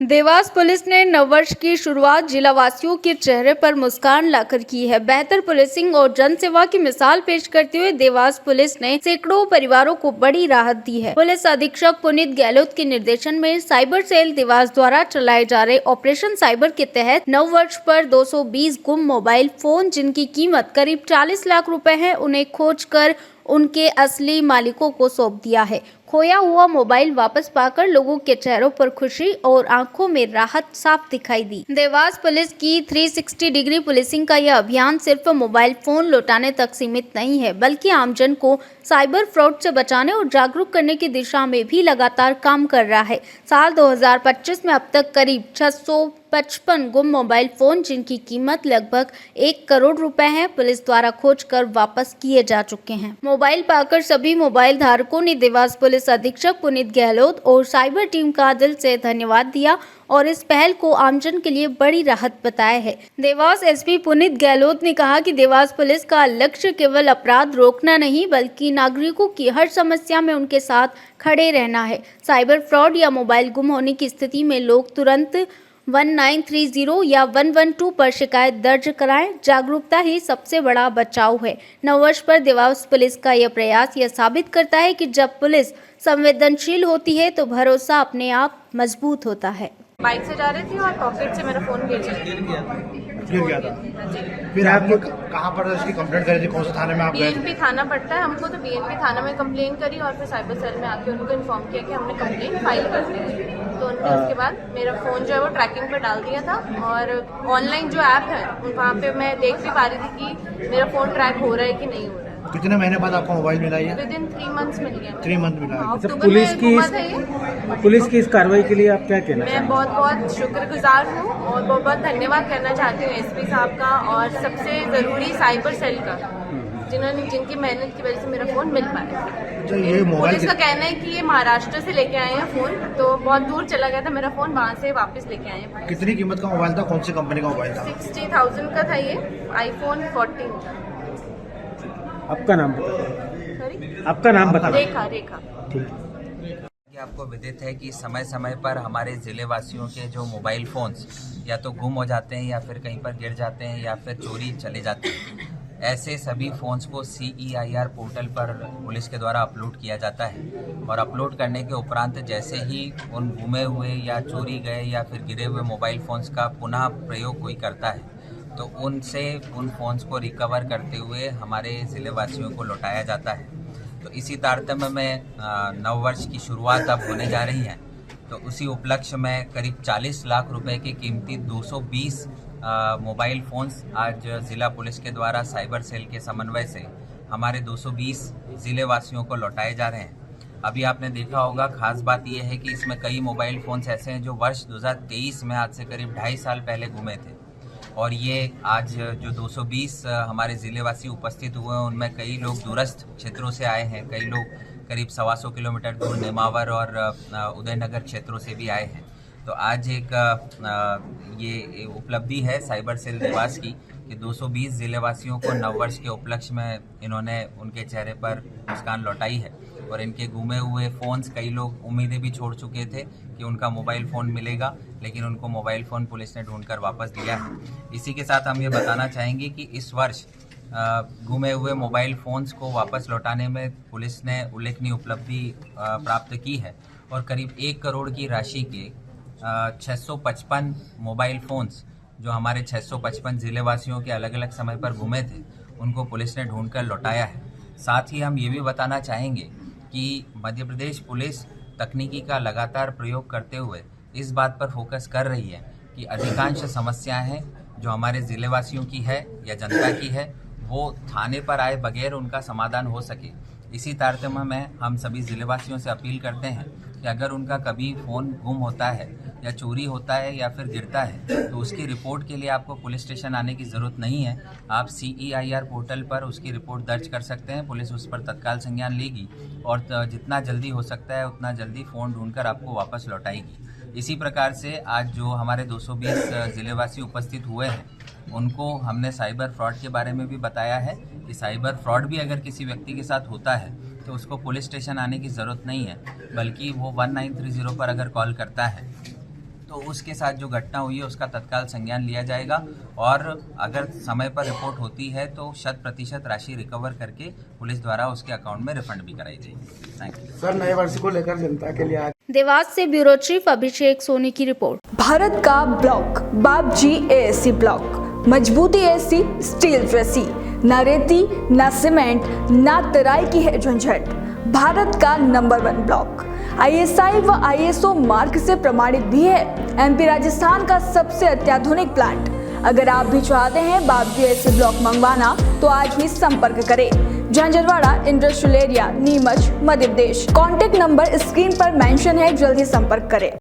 Dewas police ने नववर्ष की शुरुआत जिला वासियों के चेहरे पर मुस्कान लाकर की है। बेहतर पुलिसिंग और जनसेवा की मिसाल पेश करते हुए देवास पुलिस ने सैकड़ों परिवारों को बड़ी राहत दी है। पुलिस अधीक्षक पुनीत गहलोत के निर्देशन में साइबर सेल देवास द्वारा चलाए जा रहे ऑपरेशन साइबर के तहत नववर्ष पर 220 गुम मोबाइल फोन जिनकी कीमत करीब 40 लाख रुपए है, उन्हें खोजकर उनके असली मालिकों को सौंप दिया है। खोया हुआ मोबाइल वापस पाकर लोगों के चेहरों पर खुशी और आंखों में राहत साफ दिखाई दी। देवास पुलिस की 360 डिग्री पुलिसिंग का यह अभियान सिर्फ मोबाइल फोन लौटाने तक सीमित नहीं है, बल्कि आमजन को साइबर फ्रॉड से बचाने और जागरूक करने की दिशा में भी लगातार काम कर रहा है। साल 2025 में अब तक करीब 655 गुम मोबाइल फोन जिनकी कीमत लगभग 1 करोड़ रुपए है, पुलिस द्वारा खोजकर वापस किए जा चुके हैं। मोबाइल पाकर सभी मोबाइल धारकों ने देवास पुलिस अधीक्षक पुनीत गहलोत और साइबर टीम का दिल से धन्यवाद दिया और इस पहल को आमजन के लिए बड़ी राहत बताया है। देवास एसपी पुनीत गहलोत ने कहा कि देवास पुलिस का लक्ष्य केवल अपराध रोकना नहीं, बल्कि नागरिकों की हर समस्या में उनके साथ खड़े रहना है। साइबर फ्रॉड या मोबाइल गुम होने की स्थिति में लोग तुरंत 1930 या 112 पर शिकायत दर्ज कराएं। जागरूकता ही सबसे बड़ा बचाव है। नववर्ष पर देवास पुलिस का यह प्रयास यह साबित करता है कि जब पुलिस संवेदनशील होती है तो भरोसा अपने आप मजबूत होता है। बाइक से जा रही थी और पॉकेट से मेरा फोन गिर गया था। फिर आपने कहाँ पर इसकी कंप्लेंट करी थी? कौन से थाने में आप गए? बीएनपी थाना पड़ता है हमको, तो बीएनपी थाना में कंप्लेन करी और फिर साइबर सेल में आके उनको इन्फॉर्म किया कि हमने कंप्लेन फाइल कर दी है। तो उनने उसके बाद मेरा फ़ोन जो है वो ट्रैकिंग पर डाल दिया था और ऑनलाइन जो ऐप है वहाँ पे मैं देख भी पा रही थी कि मेरा फ़ोन ट्रैक हो रहा है कि नहीं हो रहा है। कितने महीने बाद आपको मोबाइल मिला है? विद इन 3 मंथ्स मिल गया। 3 मंथ मिला है। अक्टूबर में पुलिस की इस कार्रवाई के लिए आप क्या कहना मैं चाहेंगे? बहुत बहुत शुक्रगुजार हूँ और बहुत बहुत धन्यवाद करना चाहती हूँ एसपी साहब का और सबसे ज़रूरी साइबर सेल का, जिनकी मेहनत की वजह से मेरा फ़ोन मिल पाया। तो ये मोबाइल पुलिस का कहना है कि ये महाराष्ट्र से लेके आए हैं फ़ोन, तो बहुत दूर चला गया था मेरा फ़ोन, वहाँ से वापस लेके आए हैं। कितनी कीमत का मोबाइल था? कौन सी कंपनी का मोबाइल था? 60,000 का था ये, iPhone 14 था। आपका नाम सॉरी, आपका नाम बता रेखा। ठीक। आपको विदित है कि समय समय पर हमारे ज़िले वासियों के जो मोबाइल फ़ोन्स या तो गुम हो जाते हैं या फिर कहीं पर गिर जाते हैं या फिर चोरी चले जाते हैं। ऐसे सभी फ़ोन्स को CEIR पोर्टल पर पुलिस के द्वारा अपलोड किया जाता है और अपलोड करने के उपरांत जैसे ही उन गुमे हुए या चोरी गए या फिर गिरे हुए मोबाइल फ़ोन्स का पुनः प्रयोग कोई करता है तो उनसे उन फ़ोन्स को रिकवर करते हुए हमारे ज़िले वासियों को लौटाया जाता है। तो इसी तारतम्य में नववर्ष की शुरुआत अब होने जा रही है, तो उसी उपलक्ष्य में करीब 40 लाख रुपए की कीमती 220 मोबाइल फ़ोन्स आज ज़िला पुलिस के द्वारा साइबर सेल के समन्वय से हमारे 220 ज़िले वासियों को लौटाए जा रहे हैं। अभी आपने देखा होगा, खास बात यह है कि इसमें कई मोबाइल फ़ोन्स ऐसे हैं जो वर्ष 2023 में आज से करीब 2.5 साल पहले गुमे थे और ये आज जो 220 हमारे ज़िलेवासी उपस्थित हुए हैं उनमें कई लोग दूरस्थ क्षेत्रों से आए हैं, कई लोग करीब 125 किलोमीटर दूर नेमावर और उदयनगर क्षेत्रों से भी आए हैं। तो आज एक ये उपलब्धि है साइबर सेल देवास की कि 220 ज़िलेवासियों को नववर्ष के उपलक्ष्य में इन्होंने उनके चेहरे पर मुस्कान लौटाई है और इनके गुमे हुए फ़ोन्स, कई लोग उम्मीदें भी छोड़ चुके थे कि उनका मोबाइल फ़ोन मिलेगा, लेकिन उनको मोबाइल फ़ोन पुलिस ने ढूंढकर वापस दिया है। इसी के साथ हम ये बताना चाहेंगे कि इस वर्ष गुमे हुए मोबाइल फ़ोन्स को वापस लौटाने में पुलिस ने उल्लेखनीय उपलब्धि प्राप्त की है और करीब 1 करोड़ की राशि के 655 मोबाइल फ़ोन्स जो हमारे 655 ज़िलेवासियों के अलग अलग समय पर गुमे थे उनको पुलिस ने ढूंढकर लौटाया है। साथ ही हम ये भी बताना चाहेंगे कि मध्य प्रदेश पुलिस तकनीकी का लगातार प्रयोग करते हुए इस बात पर फोकस कर रही है कि अधिकांश समस्याएं हैं जो हमारे ज़िलेवासियों की है या जनता की है वो थाने पर आए बगैर उनका समाधान हो सके। इसी तारतम्य में हम सभी ज़िलेवासियों से अपील करते हैं कि अगर उनका कभी फ़ोन गुम होता है या चोरी होता है या फिर गिरता है तो उसकी रिपोर्ट के लिए आपको पुलिस स्टेशन आने की ज़रूरत नहीं है। आप CEIR पोर्टल पर उसकी रिपोर्ट दर्ज कर सकते हैं, पुलिस उस पर तत्काल संज्ञान लेगी और जितना जल्दी हो सकता है उतना जल्दी फ़ोन ढूंढकर आपको वापस लौटाएगी। इसी प्रकार से आज जो हमारे 220 ज़िलेवासी उपस्थित हुए हैं उनको हमने साइबर फ्रॉड के बारे में भी बताया है कि साइबर फ्रॉड भी अगर किसी व्यक्ति के साथ होता है तो उसको पुलिस स्टेशन आने की ज़रूरत नहीं है, बल्कि वो 1930 पर अगर कॉल करता है तो उसके साथ जो घटना हुई है उसका तत्काल संज्ञान लिया जाएगा और अगर समय पर रिपोर्ट होती है तो 100% राशि रिकवर करके पुलिस द्वारा उसके अकाउंट में रिफंड भी कराई जाएगी। Thank you. सर, नए वर्ष को लेकर जनता के लिए आज देवास से ब्यूरो चीफ अभिषेक सोनी की रिपोर्ट। भारत का ब्लॉक बाबजी एएससी ब्लॉक, मजबूती ऐसी स्टील जैसी, न रेती न सीमेंट न तराई की है झंझट। भारत का नंबर 1 ब्लॉक ISI व ISO मार्क से प्रमाणित भी है। MP राजस्थान का सबसे अत्याधुनिक प्लांट। अगर आप भी चाहते हैं बाबजी एएससी ब्लॉक मंगवाना तो आज ही संपर्क करें। Jhanjharwada industrial area, Neemuch, Madhya Pradesh. Contact number screen पर मेंशन है, जल्दी संपर्क करें।